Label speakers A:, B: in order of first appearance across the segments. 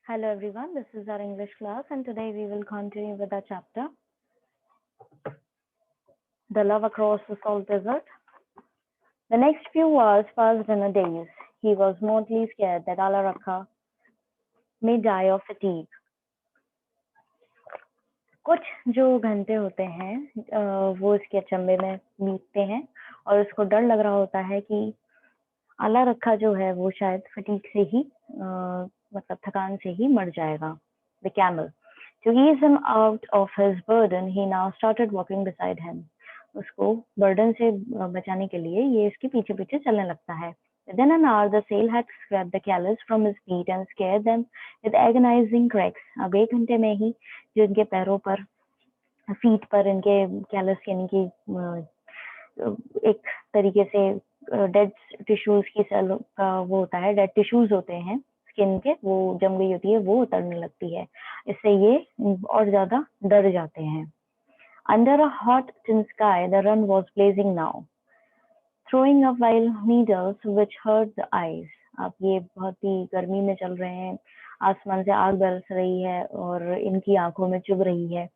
A: Hello everyone, this is our English class and today we will continue with our chapter The Love Across the Salt Desert. The next few hours passed in a daze. He was mortally scared that Ala Rakha may die of fatigue. कुछ जो घंटे होते हैं वो इसके अचंभे में बीतते हैं और उसको डर लग रहा होता है कि आला रखा जो है वो शायद फटीक से ही मतलब थकान से ही मर जाएगा. The camel. To ease him out of his burden, he now started walking beside him. उसको बर्डन से बचाने के लिए ये इसके पीछे पीछे चलने लगता है. Within an hour, the sail had scraped the callus from his feet and scared them with agonizing cracks. अब 1 घंटे में ही जो इनके पैरों पर, फीट पर इनके कैलस यानी कि एक तरीके से डेड टिश्यूज की सेल का वो होता है, डेड टिश्यूज होते हैं स्किन के, वो जम गई होती है, वो उतरने लगती है. इससे ये और ज्यादा डर जाते हैं. Under a hot tin sky, the run was blazing now, throwing up wild needles which hurt the eyes. अब ये बहुत ही गर्मी में चल रहे हैं, आसमान से आग बरस रही है और इनकी आंखों में चुभ रही है.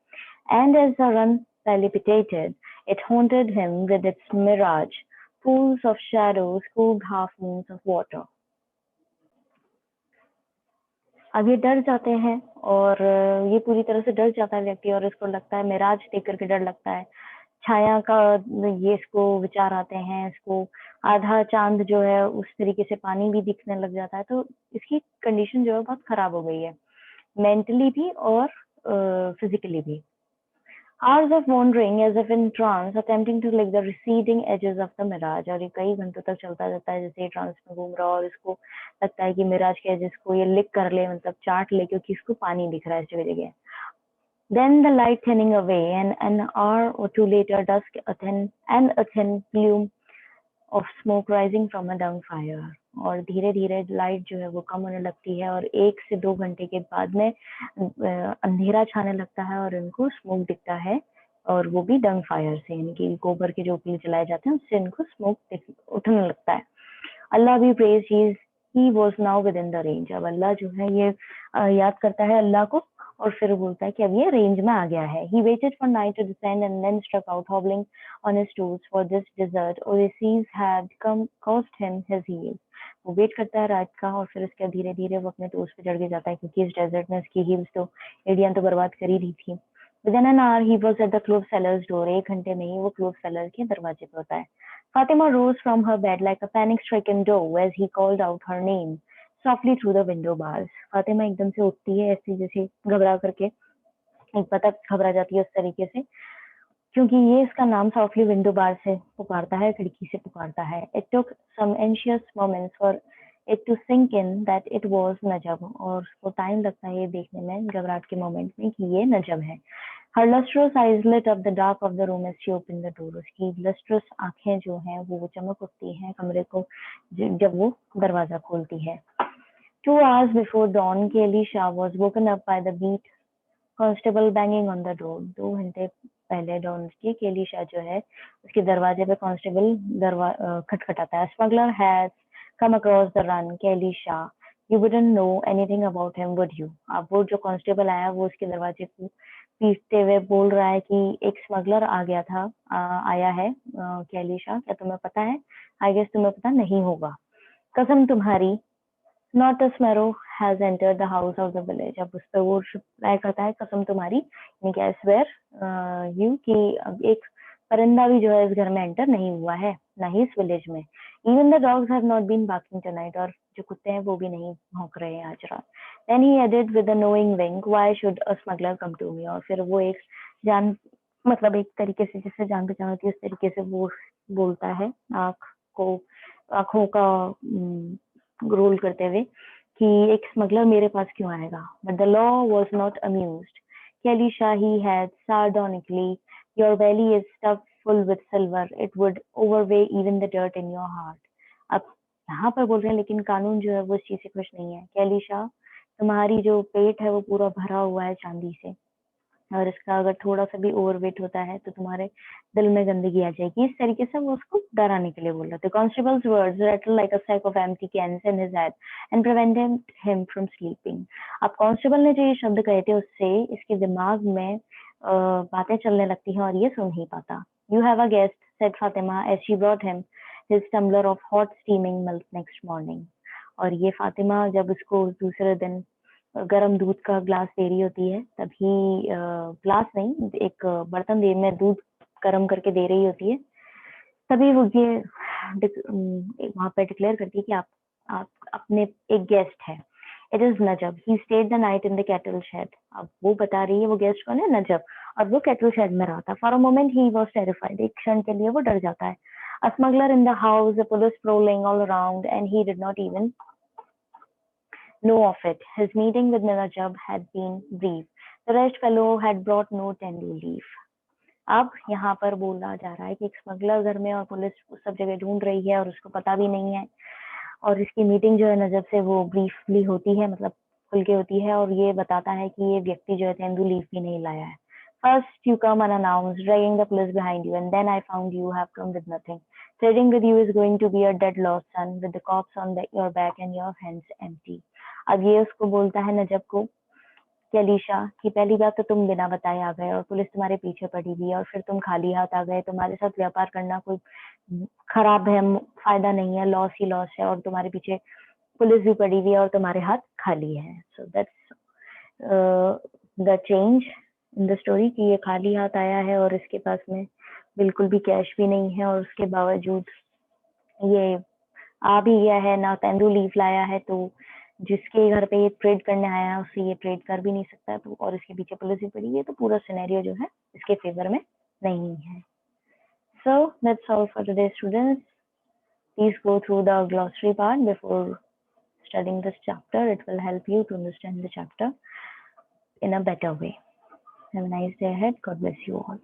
A: And as the run palpitated, it haunted him with its mirage, pools of shadows, scooped half moons of water. अब ये डर जाते हैं और ये पूरी तरह से डर जाता है व्यक्ति और इसको लगता है, मिराज देख करके डर लगता है, छाया का ये इसको विचार आते हैं, इसको आधा चांद जो है उस तरीके से पानी भी दिखने लग जाता है. तो इसकी कंडीशन जो है बहुत खराब हो गई है, मेंटली भी और फिजिकली भी. Hours of wandering as if in trance, attempting to lick the receding edges of the mirage. और ये कई घंटों तक चलता रहता है, जैसे ये ट्रांस में घूम रहा और इसको लगता है कि मिराज के एजेस को ये लिक कर ले, मतलब चाट ले, क्योंकि इसको पानी दिख रहा है इस जगह. Then the light thinning away, and an hour or two later, dusk a thin plume of smoke rising from a dung fire. और धीरे धीरे लाइट जो है वो कम होने लगती है और 1 से 2 घंटे के बाद में अंधेरा छाने लगता है और इनको स्मोक दिखता है, और वो भी डंग फायर से, यानी कि गोबर के जो उपले जलाए जाते हैं उससे इनको स्मोक उठने लगता है. अल्लाह भी praise, he was now with in the range. अब अल्लाह जो है ये याद करता है अल्लाह को और फिर बोलता है कि अब ये रेंज में आ गया है. He waited for night to descend and then struck out hobbling on his toes for this desert Odysseus had cost him his heels. वो वेट करता है रात का और फिर उसके धीरे धीरे वो अपने टोज पे चढ़ के जाता है, क्योंकि इस डेजर्ट में उसकी हील्स तो एड़ियां तो बर्बाद कर ही दी थी. Within an hour he was at the clove seller's door. 1 घंटे में ही वो क्लोव सेलर के दरवाजे पे होता है. Fatima rose from her bed like a panic-stricken doe as he called out her name softly through the window bars. Fatima एकदम से उठती है ऐसी जैसे घबरा करके, एक बतख घबरा जाती है उस तरीके से, क्योंकि ये इसका नाम सॉफ्टली विंडो बार से पुकारता है, खिड़की से पुकारता है. It took some anxious moments for it to sink in that it was नजब, और उसको टाइम लगता है ये देखने में, घबराहट के मोमेंट में, कि ये नजब है. Her lustrous eyes lit up the dark of the room as she opened the door. उसकी lustrous आंखें जो हैं वो चमक उठती हैं कमरे को जब वो दरवाजा खोलती है. 2 hours before dawn, Kelisha was woken up by the beat constable banging on the door. 2 घंटे पहले डॉन की केलिशा जो है उसके दरवाजे पे कांस्टेबल खटखटाता है. Smuggler has come across the run, Kelisha. You wouldn't know anything about him, would you? अब वो जो कांस्टेबल आया वो उसके दरवाजे को पीटते हुए बोल रहा है कि एक स्मगलर आ गया था, आया है, केलिशा, क्या तुम्हें पता है? आई गेस तुम्हें पता नहीं होगा. कसम तुम्हारी, Not a sparrow has entered the house of the village. अब उस पर वो रिप्लाई करता है, कसम तुम्हारी, यानी कि I swear you, कि अब एक परिंदा भी जो है इस घर में एंटर नहीं हुआ है, ना ही इस विलेज में. Even the dogs have not been barking tonight. और जो कुत्ते हैं वो भी नहीं भौंक रहे हैं आज रात. Then he added with a knowing wink, why should a smuggler come to me? और फिर वो एक जान मतलब एक तरीके से जिससे जान पहचान होती है उस तरीके से वो बोलता है, आंखों का रोल करते हुए, कि एक स्मगलर मेरे पास क्यों आएगा. But the law was not amused. Kelisha, he had sardonically, your belly is stuffed full with silver. It would overweigh even the dirt in your heart. अब यहाँ पर बोल रहे हैं, लेकिन कानून जो है वो इस चीज से खुश नहीं है. केलिशा, तुम्हारी जो पेट है वो पूरा भरा हुआ है चांदी से, और इसका अगर थोड़ा-सा भी ओवरवेट होता है तो तुम्हारे दिल में गंदगी आ जाएगी। इस तरीके से वो उसको डराने के लिए बोल रहे थे। Constable's words rattle like a sack of empty cans in his head and prevented him from sleeping. अब कांस्टेबल ने जो ये शब्द कहे थे उससे इसके दिमाग में बातें चलने लगती हैं और ये सुन नहीं पाता। You have a guest, said Fatima as she brought him his tumbler of hot steaming milk next morning. और ये फातिमा जब उसको दूसरे दिन गरम दूध का ग्लास दे रही होती है तभी ग्लास नहीं एक बर्तन दे में दूध गरम करके दे रही होती है तभी वो ये वहां पे डिक्लेयर करती है कि आप अपने एक गेस्ट है। इट इज नजब he stayed the night in the cattle shed. अब वो बता रही है वो गेस्ट कौन है, नजब, और वो कैटल शेड में रहा था। For a moment he was terrified. एक क्षण के लिए वो डर जाता है। A smuggler in the house, the police prowling all around and he did not even know of it. His meeting with Najab had been brief. The rest fellow had brought no tendu leaf. अब यहाँ पर बोला जा रहा है कि एक smuggler घर में और पुलिस सब जगह ढूंढ रही है और उसको पता भी नहीं है और इसकी मीटिंग जो है नजब से वो ब्रीफली होती है, मतलब खुल के होती है और ये बताता है कि ये व्यक्ति जो है तेंदू लीफ भी नहीं लाया है। First you come unannounced, dragging the police behind you, and then I found you have come with nothing. Trading with you is going to be a dead lost son with the corpse on your back and your hands empty. अब ये उसको बोलता है नजब को कि अलीशा कि पहली बात तो तुम बिना बताए आ गए और पुलिस तुम्हारे पीछे पड़ी हुई है और फिर तुम खाली हाथ आ गए। तुम्हारे साथ व्यापार करना कोई खराब है, फायदा नहीं है, लॉस ही लॉस है और तुम्हारे पीछे पुलिस भी पड़ी हुई है और तुम्हारे हाथ खाली है। So that's the change in the story कि ये खाली हाथ आया है और इसके पास में बिल्कुल भी कैश भी नहीं है और उसके बावजूद ये आ भी गया है, ना तेंदू लीफ लाया है, तो जिसके घर पे ये ट्रेड करने आया है उससे ये ट्रेड कर भी नहीं सकता है, तो और इसके पीछे पुलिस भी पड़ी है, तो पूरा सिनेरियो जो है इसके फेवर में नहीं है। So that's all for today, students. Please go through the glossary part before studying this chapter. It will help you to understand the chapter in a better way. Have a nice day ahead. God bless you all.